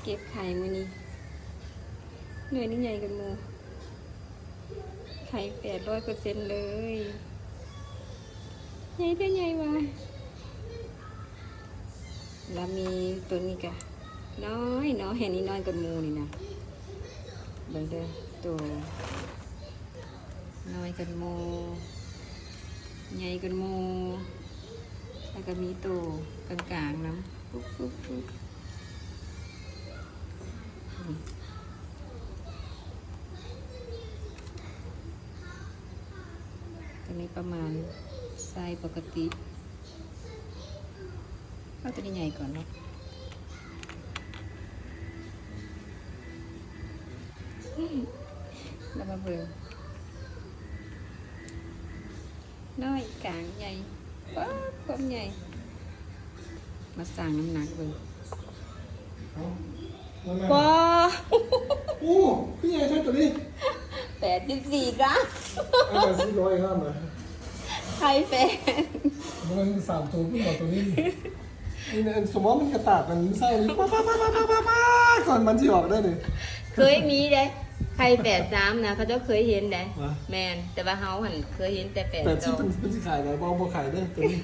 ก็บไข่มื้อนี้หน่วยนี่ใหญ่กันโมไข่800%เลยใหญ่ได้ใหญ่วะแล้วมีตัวนี้กะน้อยเนาะแห่นี้น้อยกันโมนี่นะเบิ่งเด้อตัวน้อยกันโมใหญ่กันโมแล้วก็มีตัวกลางๆน้ำปุ๊บปุ๊บปุ๊บตัวนี้ประมาณไซส์ปกติเอาตัวนี้ใหญ่ก่อนเนาะแล้วมาเบิ่งน้อยกลางใหญ่ป๊าบความใหญ่มาสั่งน้ำหนักเบิ่งว้า โอ้พี่ใหญ่ใช่ตัวนี้84 กรัม อะไร400 กรัมนะ ไข่แฟน มัน3 ตัวขึ้นมาตัวนี้นี่นะสมมติมันกระตากมันไส้นี่ป้าก่อนมันจะออกได้เลย เคยมีเด้ไข่83นะเขาเจ้าเคยเห็นเด้ วะ แมนแต่ว่าเฮาหันเคยเห็นแต่ แต่ที่ 82 เป็นที่ขายได้บ่ขายได้ตัวนี้